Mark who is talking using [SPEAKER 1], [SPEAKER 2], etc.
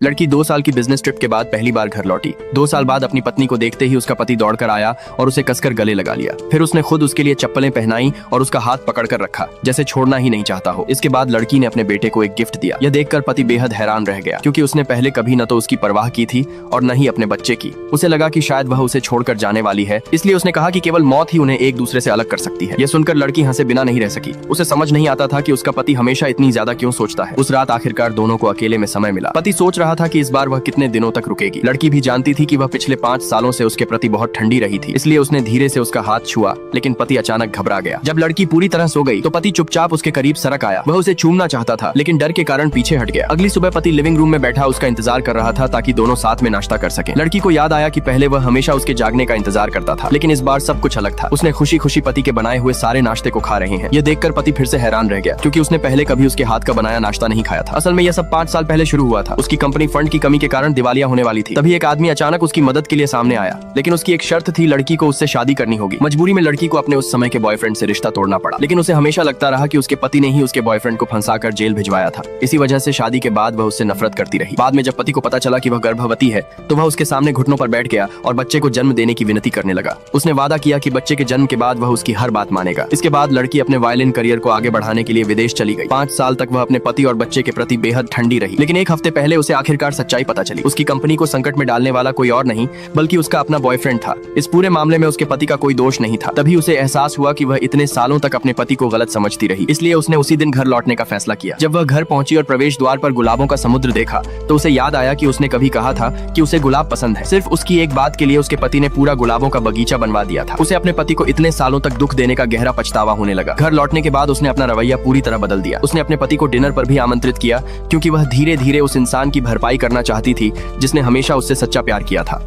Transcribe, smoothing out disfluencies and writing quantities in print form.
[SPEAKER 1] लड़की 2 साल की बिजनेस ट्रिप के बाद पहली बार घर लौटी। 2 साल बाद अपनी पत्नी को देखते ही उसका पति दौड़कर आया और उसे कसकर गले लगा लिया। फिर उसने खुद उसके लिए चप्पलें पहनाई और उसका हाथ पकड़कर रखा, जैसे छोड़ना ही नहीं चाहता हो। इसके बाद लड़की ने अपने बेटे को एक गिफ्ट दिया। यह देखकर पति बेहद हैरान रह गया, क्योंकि उसने पहले कभी न तो उसकी परवाह की थी और न ही अपने बच्चे की। उसे लगा कि शायद वह उसे छोड़कर जाने वाली है, इसलिए उसने कहा कि केवल मौत ही उन्हें एक दूसरे से अलग कर सकती है। यह सुनकर लड़की हंसे बिना नहीं रह सकी। उसे समझ नहीं आता था कि उसका पति हमेशा इतनी ज्यादा क्यों सोचता है। उस रात आखिरकार दोनों को अकेले में समय मिला। पति सोच रहा था कि इस बार वह कितने दिनों तक रुकेगी। लड़की भी जानती थी कि वह पिछले 5 सालों से उसके प्रति बहुत ठंडी रही थी, इसलिए उसने धीरे से उसका हाथ छुआ, लेकिन पति अचानक घबरा गया। जब लड़की पूरी तरह सो गई तो पति चुपचाप उसके करीब सरक आया। वह उसे चूमना चाहता था, लेकिन डर के कारण पीछे हट गया। अगली सुबह पति लिविंग रूम में बैठा उसका इंतजार कर रहा था, ताकि दोनों साथ में नाश्ता कर सकें। लड़की को याद आया कि पहले वह हमेशा उसके जागने का इंतजार करता था, लेकिन इस बार सब कुछ अलग था। उसने खुशी खुशी पति के बनाए हुए सारे नाश्ते को खा रहे हैं। यह देखकर पति फिर से हैरान रह गया, क्योंकि उसने पहले कभी उसके हाथ का बनाया नाश्ता नहीं खाया था। असल में यह सब 5 साल पहले शुरू हुआ था। उसकी कंपनी फंड की कमी के कारण दिवालिया होने वाली थी। तभी एक आदमी अचानक उसकी मदद के लिए सामने आया, लेकिन उसकी एक शर्त थी, लड़की को उससे शादी करनी होगी। मजबूरी में लड़की को अपने उस समय के बॉयफ्रेंड से रिश्ता तोड़ना पड़ा, लेकिन उसे हमेशा लगता रहा कि उसके पति ने ही उसके बॉयफ्रेंड को फंसाकर जेल भिजवाया था। इसी वजह से शादी के बाद वह उससे नफरत करती रही। बाद में जब पति को पता चला कि वह गर्भवती है, तो वह उसके सामने घुटनों पर बैठ गया और बच्चे को जन्म देने की विनती करने लगा। उसने वादा किया कि बच्चे के जन्म के बाद वह उसकी हर बात मानेगा। इसके बाद लड़की अपने वायलिन करियर को आगे बढ़ाने के लिए विदेश चली गई। 5 साल तक वह अपने पति और बच्चे के प्रति बेहद ठंडी रही, लेकिन एक हफ्ते पहले उसे आखिरकार सच्चाई पता चली। उसकी कंपनी को संकट में डालने वाला कोई और नहीं, बल्कि उसका अपना बॉयफ्रेंड था। इस पूरे मामले में उसके पति का कोई दोष नहीं था। तभी उसे एहसास हुआ कि वह इतने सालों तक अपने पति को गलत समझती रही, इसलिए उसने उसी दिन घर लौटने का फैसला किया। जब वह घर पहुंची और प्रवेश द्वार पर गुलाबों का समुद्र देखा, तो उसे याद आया कि उसने कभी कहा था कि उसे गुलाब पसंद है। सिर्फ उसकी एक बात के लिए उसके पति ने पूरा गुलाबों का बगीचा बनवा दिया था। उसे अपने पति को इतने सालों तक दुख देने का गहरा पछतावा होने लगा। घर लौटने के बाद उसने अपना रवैया पूरी तरह बदल दिया। उसने अपने पति को डिनर पर भी आमंत्रित किया, क्योंकि वह धीरे धीरे उस इंसान की भरपाई करना चाहती थी जिसने हमेशा उससे सच्चा प्यार किया था।